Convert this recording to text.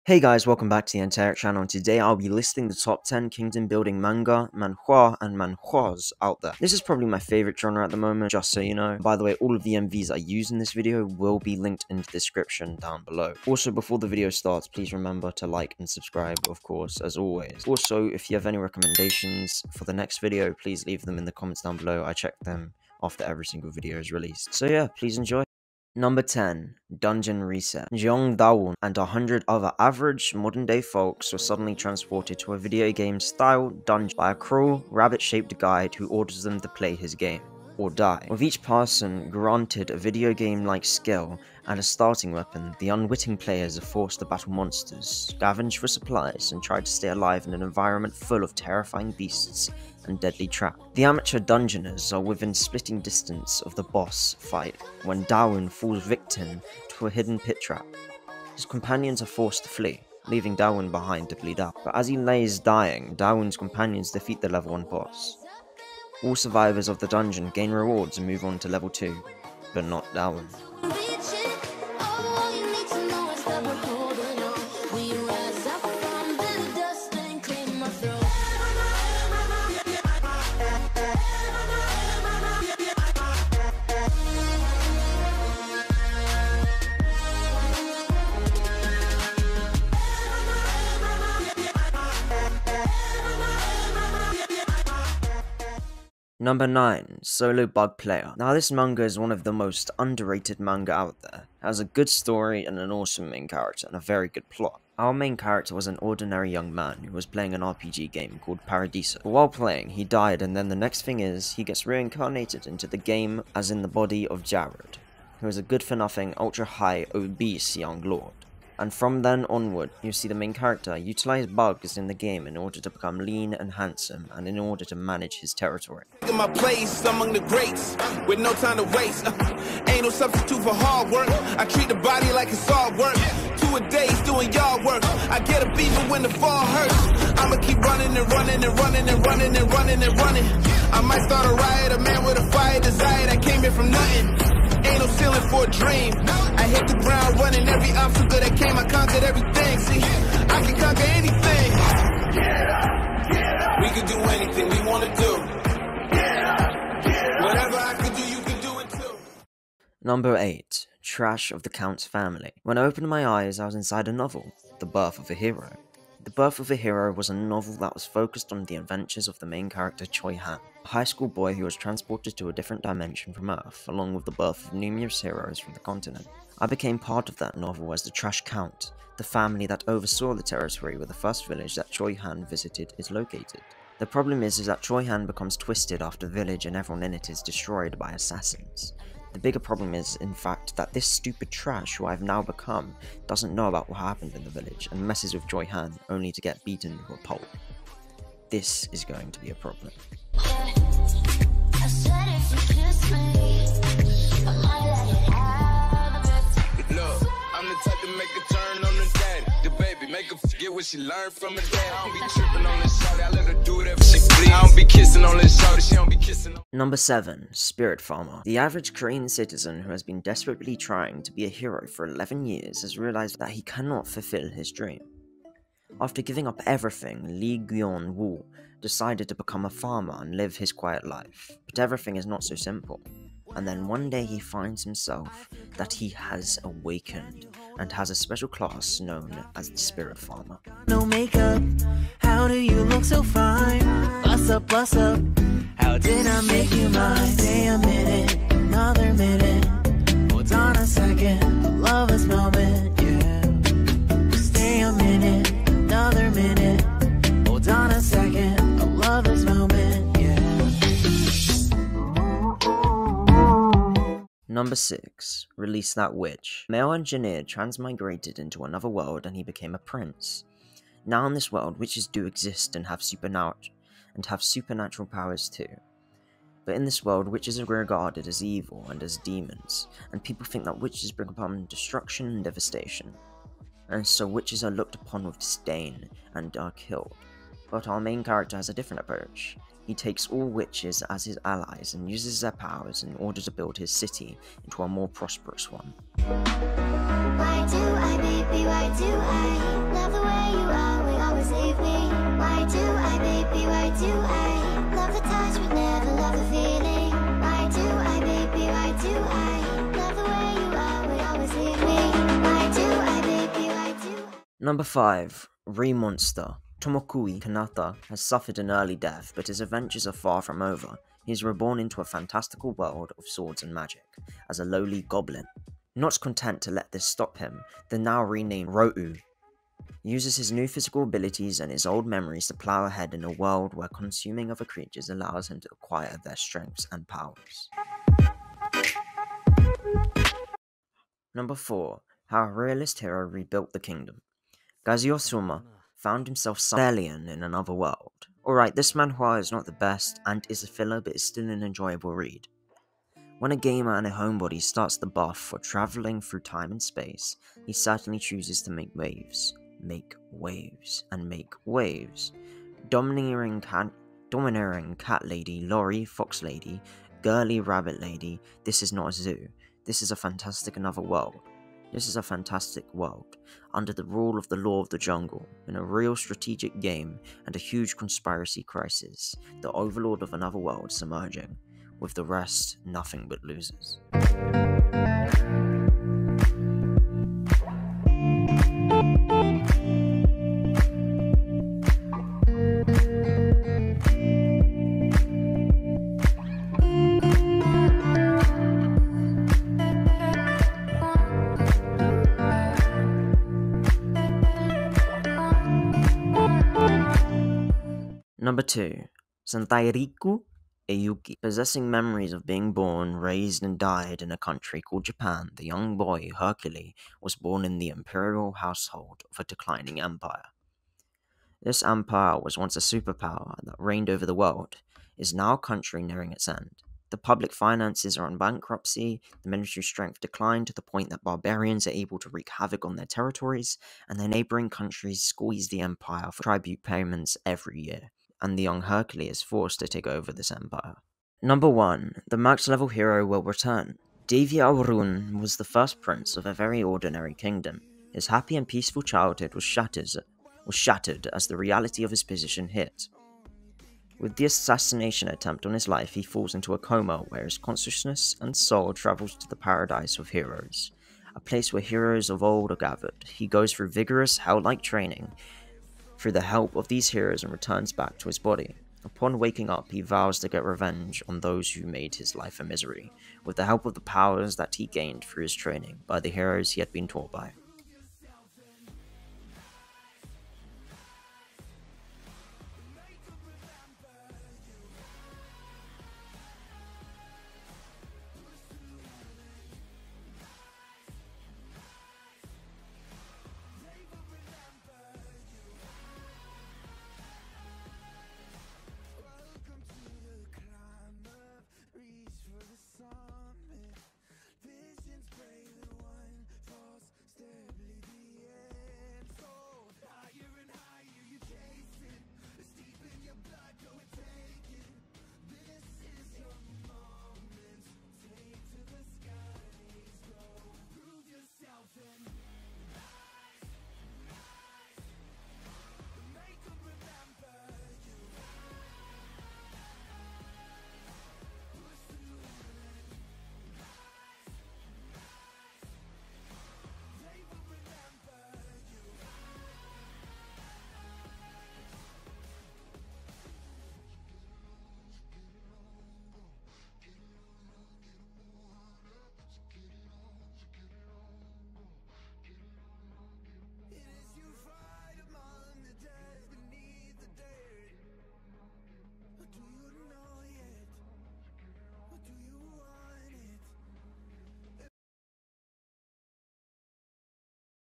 Hey guys, welcome back to the Entire channel, and today I'll be listing the top 10 kingdom building manga, manhwa, and manhwas out there. This is probably my favorite genre at the moment, just so you know. By the way, all of the MVs I use in this video will be linked in the description down below. Also, before the video starts, please remember to like and subscribe, of course, as always. Also, if you have any recommendations for the next video, please leave them in the comments down below. I check them after every single video is released. So yeah, please enjoy. Number 10. Dungeon Reset. Jeong Daewon and 100 other average modern-day folks were suddenly transported to a video game-style dungeon by a cruel, rabbit-shaped guide who orders them to play his game, or die. With each person granted a video game-like skill and a starting weapon, the unwitting players are forced to battle monsters, scavenge for supplies, and try to stay alive in an environment full of terrifying beasts and deadly traps. The amateur dungeoners are within splitting distance of the boss fight when Daewon falls victim to a hidden pit trap. His companions are forced to flee, leaving Daewon behind to bleed out. But as he lays dying, Daewon's companions defeat the level 1 boss. All survivors of the dungeon gain rewards and move on to level 2, but not Daewon. Number 9. Solo Bug Player. Now this manga is one of the most underrated manga out there. It has a good story and an awesome main character and a very good plot. Our main character was an ordinary young man who was playing an RPG game called Paradiso. But while playing, he died, and then the next thing is, he gets reincarnated into the game as in the body of Jared, who is a good-for-nothing, ultra-high, obese young lord. And from then onward, you see the main character utilize bugs in the game in order to become lean and handsome, and in order to manage his territory. In my place among the greats, with no time to waste. Ain't no substitute for hard work. I treat the body like it's all work. 2 a days doing yard work. I get a beat when the fall hurts. I'ma keep running and running and running and running and running and running. I might start a riot, a man with a fire desire that came here from nothing. Ain't no ceiling for a dream. I hit the ground running, every obstacle that came, I conquered everything. See, I can conquer anything. We can do anything we want to do. Whatever I can do, you can do it too. Number 8. Trash of the Count's Family. When I opened my eyes, I was inside a novel, The Birth of a Hero. The Birth of a Hero was a novel that was focused on the adventures of the main character Choi Han, a high school boy who was transported to a different dimension from Earth, along with the birth of numerous heroes from the continent. I became part of that novel as the Trash Count, the family that oversaw the territory where the first village that Choi Han visited is located. The problem is that Choi Han becomes twisted after the village and everyone in it is destroyed by assassins. The bigger problem is, in fact, that this stupid trash who I've now become doesn't know about what happened in the village and messes with Choi Han only to get beaten to a pulp. This is going to be a problem. Get what she learned from her dad. I don't be tripping on this shawty. I let her do whatever she please. I don't be kissing on this shawty. She don't be kissing on. Number 7. Spirit Farmer. The average Korean citizen who has been desperately trying to be a hero for 11 years has realized that he cannot fulfill his dream. After giving up everything, Lee Gyeon-woo decided to become a farmer and live his quiet life. But everything is not so simple. And then one day he finds himself that he has awakened and has a special class known as the Spirit Farmer. No makeup, how do you look so fine? Bust up, how did I make you mine? Stay a minute, another minute, hold on a second, I love this moment, yeah. Stay a minute, another minute, hold on a second, I love this moment, yeah. Number 6. Release That Witch. Male engineer transmigrated into another world and he became a prince. Now in this world, witches do exist and have supernatural powers too. But in this world, witches are regarded as evil and as demons, and people think that witches bring upon destruction and devastation. And so witches are looked upon with disdain and are killed. But our main character has a different approach. He takes all witches as his allies and uses their powers in order to build his city into a more prosperous one. Why do I, baby, why do I love Number 5. Re-Monster. Tomokui Kanata has suffered an early death, but his adventures are far from over. He is reborn into a fantastical world of swords and magic, as a lowly goblin. Not content to let this stop him, the now renamed Rou uses his new physical abilities and his old memories to plow ahead in a world where consuming other creatures allows him to acquire their strengths and powers. Number 4. How a realist hero rebuilt the kingdom. Gaziosuma found himself some alien in another world. Alright, this manhwa is not the best and is a filler, but is still an enjoyable read. When a gamer and a homebody starts the buff for travelling through time and space, he certainly chooses to make waves. Make waves. And make waves. Domineering cat lady, lorry, fox lady, girly rabbit lady, this is not a zoo. This is a fantastic another world. This is a fantastic world, under the rule of the law of the jungle, in a real strategic game and a huge conspiracy crisis, the overlord of another world is emerging, with the rest nothing but losers. Number 2. Santairiku Eiyuki. Possessing memories of being born, raised, and died in a country called Japan, the young boy, Hercule, was born in the imperial household of a declining empire. This empire was once a superpower that reigned over the world, is now a country nearing its end. The public finances are in bankruptcy, the military strength declined to the point that barbarians are able to wreak havoc on their territories, and the neighboring countries squeeze the empire for tribute payments every year, and the young Hercule is forced to take over this empire. Number 1. The max level hero will return. Devi Aurun was the first prince of a very ordinary kingdom. His happy and peaceful childhood was shattered as the reality of his position hit. With the assassination attempt on his life, he falls into a coma where his consciousness and soul travels to the paradise of heroes, a place where heroes of old are gathered. He goes through vigorous, hell-like training through the help of these heroes and returns back to his body. Upon waking up, he vows to get revenge on those who made his life a misery, with the help of the powers that he gained through his training by the heroes he had been taught by.